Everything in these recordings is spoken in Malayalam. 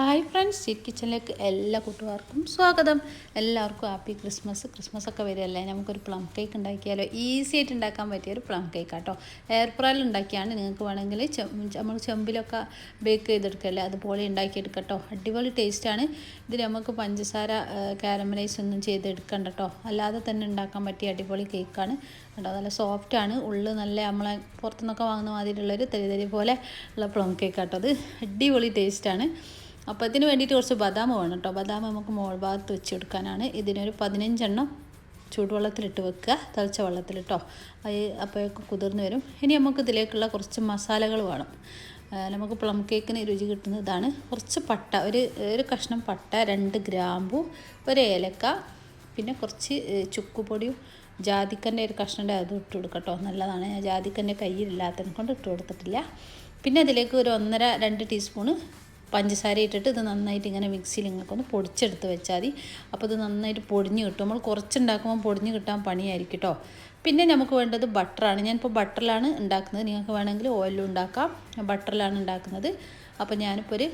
ഹായ് ഫ്രണ്ട്സ്, സ്വീറ്റ് കിച്ചണിലേക്ക് എല്ലാ കൂട്ടുകാർക്കും സ്വാഗതം. എല്ലാവർക്കും ഹാപ്പി ക്രിസ്മസ് ഒക്കെ വരികയല്ലേ. നമുക്കൊരു പ്ലം കേക്ക് ഉണ്ടാക്കിയാലോ. ഈസി ആയിട്ട് ഉണ്ടാക്കാൻ പറ്റിയൊരു പ്ലം കേക്ക് കേട്ടോ. എയർ ഫ്രൈയിൽ ഉണ്ടാക്കിയാണ്. നിങ്ങൾക്ക് വേണമെങ്കിൽ നമ്മൾ ചെമ്പിലൊക്കെ ബേക്ക് ചെയ്തെടുക്കല്ലേ, അതുപോലെ ഉണ്ടാക്കിയെടുക്കട്ടോ. അടിപൊളി ടേസ്റ്റാണ്. ഇതിൽ നമുക്ക് പഞ്ചസാര കാരമലൈസ് ഒന്നും ചെയ്തെടുക്കണ്ട കേട്ടോ. അല്ലാതെ തന്നെ ഉണ്ടാക്കാൻ പറ്റിയ അടിപൊളി കേക്കാണ് കേട്ടോ. നല്ല സോഫ്റ്റാണ്, ഉള്ളിൽ നല്ല നമ്മളെ പുറത്തുനിന്നൊക്കെ വാങ്ങുന്ന മാതിരിയുള്ളൊരു തരി പോലെ ഉള്ള പ്ലം കേക്ക് കേട്ടോ. അത് അടിപൊളി ടേസ്റ്റാണ്. അപ്പോൾ ഇതിന് വേണ്ടിയിട്ട് കുറച്ച് ബദാം വേണം കേട്ടോ. ബദാം നമുക്ക് മോൾ ഭാഗത്ത് വെച്ചെടുക്കാനാണ്. ഇതിനൊരു 15 എണ്ണം ചൂടുവെള്ളത്തിലിട്ട് വെക്കുക, തിളച്ച വെള്ളത്തിലിട്ടോ. അപ്പോഴൊക്കെ കുതിർന്ന് വരും. ഇനി നമുക്ക് ഇതിലേക്കുള്ള കുറച്ച് മസാലകൾ വേണം. നമുക്ക് പ്ലം കേക്കിന് രുചി കിട്ടുന്ന ഇതാണ്. കുറച്ച് പട്ട, ഒരു കഷ്ണം പട്ട, 2 ഗ്രാമ്പു, ഒരു ഏലക്ക, പിന്നെ കുറച്ച് ചുക്കുപൊടിയും ജാതിക്കൻ്റെ ഒരു കഷ്ണൻ്റെ അത് ഇട്ട് കൊടുക്കട്ടോ. നല്ലതാണ്. ഞാൻ ജാതിക്കൻ്റെ കയ്യിലില്ലാത്തതിനെ കൊണ്ട് ഇട്ട് കൊടുത്തിട്ടില്ല. പിന്നെ അതിലേക്ക് ഒരു 1.5-2 ടീസ്പൂണ് പഞ്ചസാര ഇട്ടിട്ട് ഇത് നന്നായിട്ട് ഇങ്ങനെ മിക്സിയിൽ ഇങ്ങനെയൊക്കെ പൊടിച്ചെടുത്ത് വെച്ചാൽ മതി. അപ്പോൾ ഇത് നന്നായിട്ട് പൊടിഞ്ഞ് കിട്ടും. നമ്മൾ കുറച്ചുണ്ടാക്കുമ്പോൾ പൊടിഞ്ഞ് കിട്ടാൻ പണിയായിരിക്കും കേട്ടോ. പിന്നെ നമുക്ക് വേണ്ടത് ബട്ടറാണ്. ഞാനിപ്പോൾ ബട്ടറിലാണ് ഉണ്ടാക്കുന്നത്. നിങ്ങൾക്ക് വേണമെങ്കിൽ ഓയിലും ഉണ്ടാക്കാം. ബട്ടറിലാണ് ഉണ്ടാക്കുന്നത്. അപ്പോൾ ഞാനിപ്പോൾ ഒരു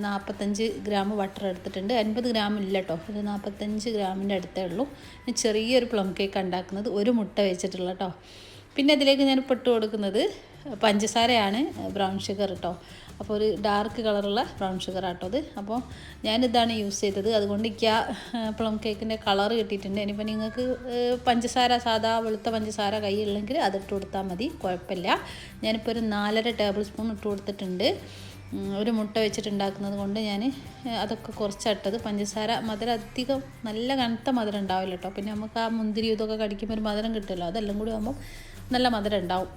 45 ഗ്രാം ബട്ടർ എടുത്തിട്ടുണ്ട്. 50 ഗ്രാം ഇല്ല കേട്ടോ, ഒരു 45 ഗ്രാമിൻ്റെ അടുത്തേ ഉള്ളൂ. ചെറിയൊരു പ്ലം കേക്ക് ഉണ്ടാക്കുന്നത്. ഒരു മുട്ട വെച്ചിട്ടുള്ള കേട്ടോ. പിന്നെ അതിലേക്ക് ഞാൻ ഇട്ട് കൊടുക്കുന്നത് പഞ്ചസാരയാണ്, ബ്രൗൺ ഷുഗർ കേട്ടോ. അപ്പോൾ ഒരു ഡാർക്ക് കളറുള്ള ബ്രൗൺ ഷുഗർ ആട്ടോ അത്. അപ്പോൾ ഞാനിതാണ് യൂസ് ചെയ്തത്. അതുകൊണ്ട് എനിക്ക് ആ പ്ലം കേക്കിൻ്റെ കളറ് കിട്ടിയിട്ടുണ്ട്. ഇനിയിപ്പോൾ നിങ്ങൾക്ക് പഞ്ചസാര സാധാ വെളുത്ത പഞ്ചസാര കയ്യിലുണ്ടെങ്കിൽ അതിട്ട് കൊടുത്താൽ മതി, കുഴപ്പമില്ല. ഞാനിപ്പോൾ ഒരു 4.5 ടേബിൾ സ്പൂൺ ഇട്ട് കൊടുത്തിട്ടുണ്ട്. ഒരു മുട്ട വെച്ചിട്ടുണ്ടാക്കുന്നത് കൊണ്ട് ഞാൻ അതൊക്കെ കുറച്ചിട്ടത്. പഞ്ചസാര മധുരം അധികം നല്ല കനത്ത മധുരം ഉണ്ടാവില്ല കേട്ടോ. പിന്നെ നമുക്ക് ആ മുന്തിരി ഇതൊക്കെ കടിക്കുമ്പോൾ ഒരു മധുരം കിട്ടുമല്ലോ, അതെല്ലാം കൂടി ആകുമ്പോൾ നല്ല മധുരം ഉണ്ടാവും.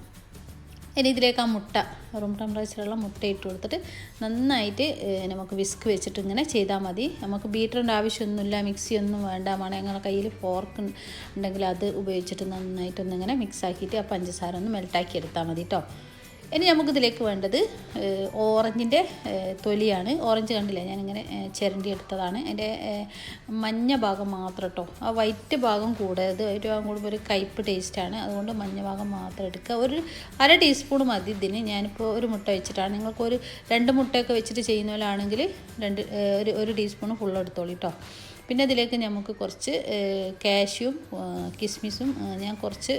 ഇനി ഇതിലേക്ക് ആ മുട്ട, റൂം ടെമ്പറേച്ചറുള്ള മുട്ട ഇട്ട് കൊടുത്തിട്ട് നന്നായിട്ട് നമുക്ക് വിസ്ക് വെച്ചിട്ട് ഇങ്ങനെ ചെയ്താൽ മതി. നമുക്ക് ബീറ്ററിൻ്റെ ആവശ്യമൊന്നുമില്ല, മിക്സി ഒന്നും വേണ്ട. ഞങ്ങളുടെ കയ്യിൽ ഫോർക്ക് ഉണ്ടെങ്കിൽ അത് ഉപയോഗിച്ചിട്ട് നന്നായിട്ടൊന്നിങ്ങനെ മിക്സ് ആക്കിയിട്ട് ആ പഞ്ചസാര ഒന്ന് മെൽട്ടാക്കി എടുത്താൽ മതി കേട്ടോ. ഇനി നമുക്കിതിലേക്ക് വേണ്ടത് ഓറഞ്ചിൻ്റെ തൊലിയാണ്. ഓറഞ്ച് കണ്ടില്ലേ, ഞാനിങ്ങനെ ചിരണ്ടി എടുത്തതാണ്. അതിൻ്റെ മഞ്ഞ ഭാഗം മാത്രം കേട്ടോ. ആ വൈറ്റ് ഭാഗം കൂടരുത്, വൈറ്റ് ഭാഗം കൂടുമ്പോൾ ഒരു കയ്പ്പ് ടേസ്റ്റാണ്. അതുകൊണ്ട് മഞ്ഞ ഭാഗം മാത്രം എടുക്കുക. ഒരു 1/2 ടീസ്പൂൺ മതി ഇതിന്. ഞാനിപ്പോൾ ഒരു മുട്ട വെച്ചിട്ടാണ്. നിങ്ങൾക്കൊരു 2 മുട്ടയൊക്കെ വെച്ചിട്ട് ചെയ്യുന്ന പോലാണെങ്കിൽ ഒരു ടീസ്പൂൺ ഫുള്ള് എടുത്തോളൂ കേട്ടോ. പിന്നെ അതിലേക്ക് നമുക്ക് കുറച്ച് കാഷ്യൂം കിസ്മിസും, ഞാൻ കുറച്ച്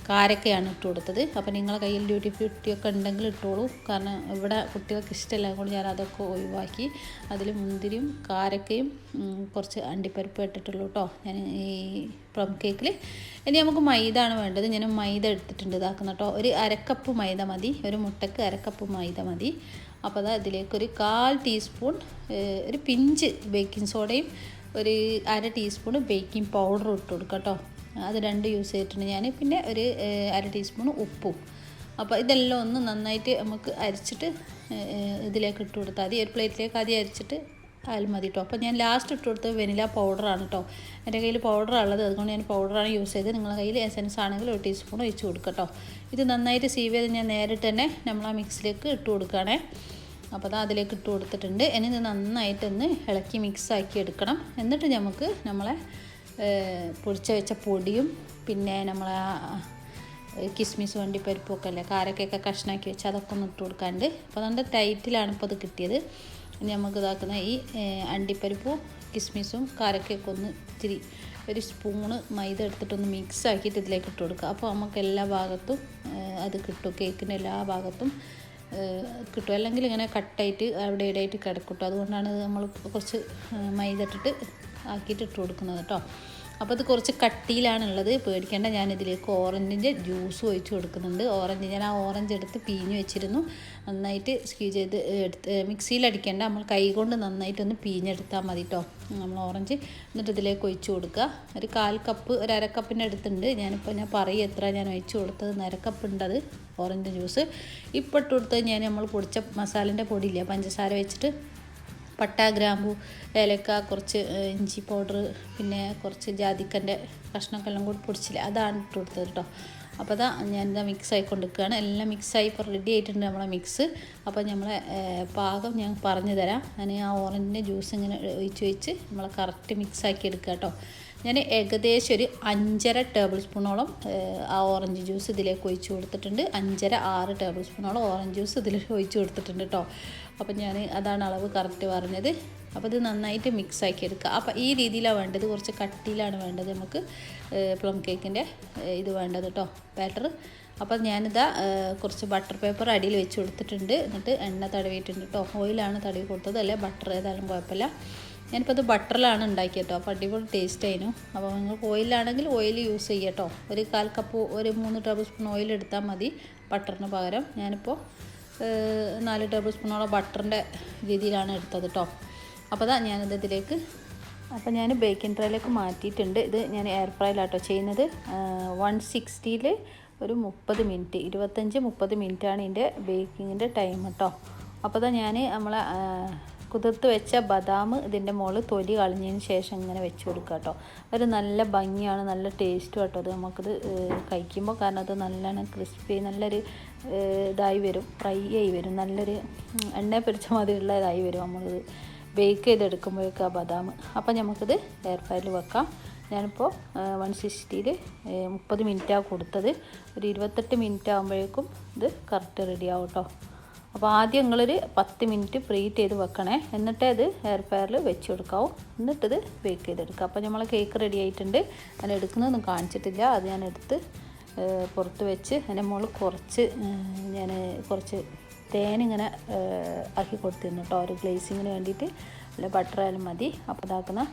കാരക്കയാണ് ഇട്ട് കൊടുത്തത്. അപ്പോൾ നിങ്ങളുടെ കയ്യിൽ ഡ്യൂട്ടി ഫ്രൂട്ടിയൊക്കെ ഉണ്ടെങ്കിൽ ഇട്ടോളൂ. കാരണം ഇവിടെ കുട്ടികൾക്ക് ഇഷ്ടമല്ല, കൊണ്ട് ഞാൻ അതൊക്കെ ഒഴിവാക്കി. അതിൽ മുന്തിരിയും കാരക്കയും കുറച്ച് അണ്ടിപ്പരിപ്പ് ഇട്ടിട്ടുള്ളൂ കേട്ടോ ഞാൻ ഈ പ്ലം കേക്കിൽ. ഇനി നമുക്ക് മൈദ ആണ് വേണ്ടത്. ഞാൻ മൈദ എടുത്തിട്ടുണ്ട് ഇതാക്കുന്ന കേട്ടോ. ഒരു 1/2 കപ്പ് മൈദ മതി. ഒരു മുട്ടയ്ക്ക് 1/2 കപ്പ് മൈദ മതി. അപ്പോൾ അതാ ഇതിലേക്കൊരു 1/4 ടീസ്പൂൺ ഒരു പിഞ്ച് ബേക്കിംഗ് സോഡയും ഒരു 1/2 ടീസ്പൂൺ ബേക്കിംഗ് പൗഡറും ഇട്ട് കൊടുക്കാം കേട്ടോ. അത് 2 യൂസ് ചെയ്തിട്ടുണ്ട് ഞാൻ. പിന്നെ ഒരു 1/2 ടീസ്പൂൺ ഉപ്പും. അപ്പോൾ ഇതെല്ലാം ഒന്ന് നന്നായിട്ട് നമുക്ക് അരിച്ചിട്ട് ഇതിലേക്ക് ഇട്ട് കൊടുത്താൽ മതി. ഒരു പ്ലേറ്റിലേക്ക് ആദ്യം അരിച്ചിട്ട് ആയാലും മതി കേട്ടോ. അപ്പോൾ ഞാൻ ലാസ്റ്റ് ഇട്ട് കൊടുത്തത് വെനില പൗഡറാണ് കേട്ടോ. എൻ്റെ കയ്യിൽ പൗഡറുള്ളത്, അതുകൊണ്ട് ഞാൻ പൗഡറാണ് യൂസ് ചെയ്തത്. നിങ്ങളുടെ കയ്യിൽ എസൻസ് ആണെങ്കിൽ 1 ടീസ്പൂൺ ഒഴിച്ച് കൊടുക്കുക കേട്ടോ. ഇത് നന്നായിട്ട് സീവ് ചെയ്ത് ഞാൻ നേരിട്ട് തന്നെ നമ്മൾ ആ മിക്സിലേക്ക് ഇട്ട് കൊടുക്കുകയാണേ. അപ്പോൾ അത് അതിലേക്ക് ഇട്ട് കൊടുത്തിട്ടുണ്ട്. ഇനി ഇത് നന്നായിട്ടൊന്ന് ഇളക്കി മിക്സാക്കി എടുക്കണം. എന്നിട്ട് നമുക്ക് നമ്മളെ പൊടിച്ച് വെച്ച പൊടിയും പിന്നെ നമ്മളെ കിസ്മിസ് അണ്ടിപ്പരിപ്പൊക്കെ അല്ലേ, കാരക്കൊക്കെ കഷ്ണാക്കി വെച്ച് അതൊക്കെ ഒന്ന് ഇട്ട് കൊടുക്കാണ്ട്. അപ്പോൾ നല്ല ടൈറ്റിലാണ് ഇപ്പോൾ അത് കിട്ടിയത്. ഇനി നമുക്ക് ഇതാക്കുന്ന ഈ അണ്ടിപ്പരിപ്പും കിസ്മിസും കാരക്കൊക്കെ ഒന്ന് ഇത്തിരി ഒരു സ്പൂണ് മൈദ എടുത്തിട്ടൊന്ന് മിക്സ് ആക്കിയിട്ട് ഇതിലേക്ക് ഇട്ട് കൊടുക്കുക. അപ്പോൾ നമുക്ക് എല്ലാ ഭാഗത്തും അത് കിട്ടും, കേക്കിൻ്റെ എല്ലാ ഭാഗത്തും കിട്ടും. അല്ലെങ്കിൽ ഇങ്ങനെ കട്ടായിട്ട് അവിടെ ഇടയായിട്ട് കിടക്കും. അതുകൊണ്ടാണ് നമ്മൾ കുറച്ച് മൈദ ഇട്ടിട്ട് ആക്കിയിട്ട് ഇട്ട് കൊടുക്കുന്നത് കേട്ടോ. അപ്പോൾ ഇത് കുറച്ച് കട്ടിയിലാണുള്ളത്, പേടിക്കേണ്ട. ഞാനിതിലേക്ക് ഓറഞ്ചിൻ്റെ ജ്യൂസ് ഒഴിച്ച് കൊടുക്കുന്നുണ്ട്. ഞാൻ ആ ഓറഞ്ച് എടുത്ത് പിഴിഞ്ഞ് വെച്ചിരുന്നു. നന്നായിട്ട് സ്ക്വീസ് ചെയ്ത് എടുത്ത് മിക്സിയിൽ അടിക്കേണ്ട, നമ്മൾ കൈ കൊണ്ട് നന്നായിട്ടൊന്ന് പിഴിഞ്ഞെടുത്താൽ മതി കേട്ടോ നമ്മൾ ഓറഞ്ച്. എന്നിട്ട് ഇതിലേക്ക് ഒഴിച്ച് കൊടുക്കുക. ഒരു 1/4 കപ്പ്, ഒരു 1/2 കപ്പിൻ്റെ അടുത്തുണ്ട്. ഞാൻ പറയും എത്ര ഞാൻ ഒഴിച്ച് കൊടുത്തത്. 1/2 കപ്പ് ഉണ്ടത് ഓറഞ്ച് ജ്യൂസ്. ഇപ്പോൾ ഇട്ട് കൊടുത്തത് നമ്മൾ പൊടിച്ച മസാലേൻ്റെ പൊടിയില്ല, പഞ്ചസാര വെച്ചിട്ട് പട്ട, ഗ്രാമ്പു, ഏലക്ക, കുറച്ച് ഇഞ്ചി പൗഡർ, പിന്നെ കുറച്ച് ജാതിക്കൻ്റെ കഷ്ണമൊക്കെ എല്ലാം കൂടി പൊടിച്ചില്ല, അതാണ് ഇട്ട് കൊടുത്തത് കേട്ടോ. അപ്പോൾ അതാ ഞാനിതാ മിക്സ് ആയിക്കൊണ്ടിരിക്കുകയാണ്. എല്ലാം മിക്സായി ഇപ്പോൾ റെഡി ആയിട്ടുണ്ട് നമ്മളെ മിക്സ്. അപ്പോൾ നമ്മളെ പാകം ഞാൻ പറഞ്ഞു തരാം. ഞാൻ ആ ഓറഞ്ചിൻ്റെ ജ്യൂസ് ഇങ്ങനെ ഒഴിച്ച് നമ്മളെ കറക്റ്റ് മിക്സാക്കി എടുക്കുക കേട്ടോ. ഞാൻ ഏകദേശം ഒരു 5.5 ടേബിൾ സ്പൂണോളം ആ ഓറഞ്ച് ജ്യൂസ് ഇതിലേക്ക് ഒഴിച്ച് കൊടുത്തിട്ടുണ്ട്. 5.5-6 ടേബിൾ സ്പൂണോളം ഓറഞ്ച് ജ്യൂസ് ഇതിലേക്ക് ഒഴിച്ച് കൊടുത്തിട്ടുണ്ട് കേട്ടോ. അപ്പം ഞാൻ അതാണ് അളവ് കറക്റ്റ് പറഞ്ഞത്. അപ്പോൾ ഇത് നന്നായിട്ട് മിക്സ് ആക്കി എടുക്കുക. അപ്പോൾ ഈ രീതിയിലാണ് വേണ്ടത്, കുറച്ച് കട്ടിയിലാണ് വേണ്ടത് നമുക്ക് പ്ലം കേക്കിൻ്റെ ഇത് വേണ്ടത് കേട്ടോ, ബാറ്റർ. അപ്പോൾ ഞാനിതാ കുറച്ച് ബട്ടർ പേപ്പർ അടിയിൽ വെച്ച് കൊടുത്തിട്ടുണ്ട്. എന്നിട്ട് എണ്ണ തടവിയിട്ടുണ്ട് കേട്ടോ. ഓയിലാണ് തടവി കൊടുത്തത്, അല്ലേ ബട്ടർ ഏതായാലും കുഴപ്പമില്ല. ഞാനിപ്പോൾ അത് ബട്ടറിലാണ് ഉണ്ടാക്കിയത് കേട്ടോ. അപ്പോൾ അടിപൊളി ടേസ്റ്റ് ആയിരുന്നു. അപ്പോൾ നിങ്ങൾക്ക് ഓയിലാണെങ്കിൽ ഓയിൽ യൂസ് ചെയ്യുക കേട്ടോ. ഒരു 1/4 കപ്പ്, ഒരു 3 ടേബിൾ സ്പൂൺ ഓയിൽ എടുത്താൽ മതി ബട്ടറിന് പകരം. ഞാനിപ്പോൾ 4 ടേബിൾ സ്പൂണോളം ബട്ടറിൻ്റെ രീതിയിലാണ് എടുത്തത് കേട്ടോ. അപ്പോൾ അതാ ഞാനിത് ഇതിലേക്ക്, അപ്പോൾ ഞാൻ ബേക്കിംഗ് ട്രേയിലേക്ക് മാറ്റിയിട്ടുണ്ട്. ഇത് ഞാൻ എയർ ഫ്രൈയിലാട്ടോ ചെയ്യുന്നത്. 160-ൽ ഒരു 30 മിനിറ്റ്, 25-30 മിനിറ്റാണ് ഇതിൻ്റെ ബേക്കിങ്ങിൻ്റെ ടൈം കേട്ടോ. അപ്പോൾ അതാ ഞാൻ നമ്മളെ കുതിർത്ത് വെച്ച ബദാം ഇതിൻ്റെ മുകളിൽ തൊലി കളഞ്ഞതിന് ശേഷം ഇങ്ങനെ വെച്ച് കൊടുക്കുക കേട്ടോ. ഒരു നല്ല ഭംഗിയാണ്, നല്ല ടേസ്റ്റും കേട്ടോ അത് നമുക്കിത് കഴിക്കുമ്പോൾ. കാരണം അത് നല്ലോണം ക്രിസ്പി, നല്ലൊരു ഇതായി വരും, ഫ്രൈ ആയി വരും, നല്ലൊരു എണ്ണ പിടിച്ച മാതിരിയുള്ള ഇതായി വരും നമ്മളിത് ബേക്ക് ചെയ്തെടുക്കുമ്പോഴേക്കും ആ ബദാം. അപ്പോൾ നമുക്കിത് എയർ ഫ്രൈയിൽ വെക്കാം. ഞാനിപ്പോൾ 160-ൽ 30 മിനിറ്റാണ് കൊടുത്തത്. ഒരു 28 മിനിറ്റ് ആകുമ്പോഴേക്കും ഇത് കറക്റ്റ് റെഡിയാവും കേട്ടോ. അപ്പോൾ ആദ്യം നിങ്ങളൊരു 10 മിനിറ്റ് പ്രീഹീറ്റ് ചെയ്ത് വെക്കണേ, എന്നിട്ടേ അത് എയർ ഫ്രയറിൽ വെച്ച് കൊടുക്കാവും. എന്നിട്ടിത് ബേക്ക് ചെയ്തെടുക്കുക. അപ്പോൾ നമ്മൾ കേക്ക് റെഡി ആയിട്ടുണ്ട്. ഞാൻ എടുക്കുന്നതൊന്നും കാണിച്ചിട്ടില്ല, അത് ഞാൻ എടുത്ത് പുറത്ത് വെച്ച് അതിൻ്റെ മുകളിൽ കുറച്ച് തേനിങ്ങനെ ആക്കി കൊടുത്തിരുന്നു കേട്ടോ, ഒരു ഗ്ലേസിങ്ങിന് വേണ്ടിയിട്ട്. അല്ല ബട്ടർ ആയാലും മതി. അപ്പോൾ ഇതാക്കുന്ന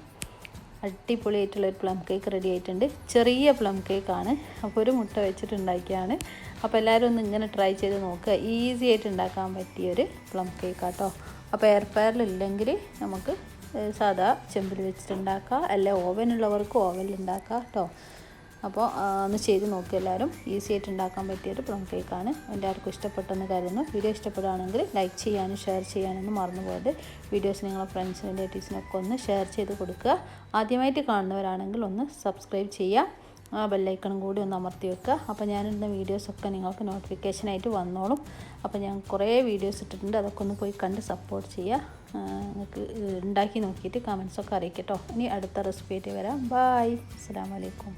അടിപൊളിയായിട്ടുള്ളൊരു പ്ലം കേക്ക് റെഡി ആയിട്ടുണ്ട്. ചെറിയ പ്ലം കേക്കാണ്, അപ്പോൾ ഒരു മുട്ട വെച്ചിട്ടുണ്ടാക്കിയാണ്. അപ്പോൾ എല്ലാവരും ഒന്ന് ഇങ്ങനെ ട്രൈ ചെയ്ത് നോക്കുക. ഈസി ആയിട്ട് ഉണ്ടാക്കാൻ പറ്റിയൊരു പ്ലം കേക്കാട്ടോ. അപ്പോൾ എയർ ഫ്രയറിലില്ലെങ്കിൽ നമുക്ക് സാധാ ചെമ്പിൽ വെച്ചിട്ടുണ്ടാക്കാം, അല്ലെ ഓവനുള്ളവർക്ക് ഓവനിൽ ഉണ്ടാക്കാം കേട്ടോ. അപ്പോൾ ഒന്ന് ചെയ്ത് നോക്കുക എല്ലാവരും. ഈസി ആയിട്ട് ഉണ്ടാക്കാൻ പറ്റിയൊരു പ്ലം കേക്കാണ്. എല്ലാവർക്കും ഇഷ്ടപ്പെട്ടെന്ന് കരുതുന്നു. വീഡിയോ ഇഷ്ടപ്പെടുകയാണെങ്കിൽ ലൈക്ക് ചെയ്യാനും ഷെയർ ചെയ്യാനൊന്നും മറന്നു പോയത്. വീഡിയോസ് നിങ്ങളെ ഫ്രണ്ട്സിനും റിലേറ്റീവ്സിനൊക്കെ ഒന്ന് ഷെയർ ചെയ്ത് കൊടുക്കുക. ആദ്യമായിട്ട് കാണുന്നവരാണെങ്കിൽ ഒന്ന് സബ്സ്ക്രൈബ് ചെയ്യുക, ആ ബെല്ലൈക്കണും കൂടി ഒന്ന് അമർത്തി വെക്കുക. അപ്പോൾ ഞാനിടുന്ന വീഡിയോസൊക്കെ നിങ്ങൾക്ക് നോട്ടിഫിക്കേഷനായിട്ട് വന്നോളും. അപ്പോൾ ഞാൻ കുറേ വീഡിയോസ് ഇട്ടിട്ടുണ്ട്, അതൊക്കെ ഒന്ന് പോയി കണ്ട് സപ്പോർട്ട് ചെയ്യുക. നിങ്ങൾക്ക് ഉണ്ടാക്കി നോക്കിയിട്ട് കമൻസൊക്കെ അറിയിക്കട്ടോ. ഇനി അടുത്ത റെസിപ്പി ആയിട്ട് വരാം. ബായ്, അസ്സലാമു അലൈക്കും.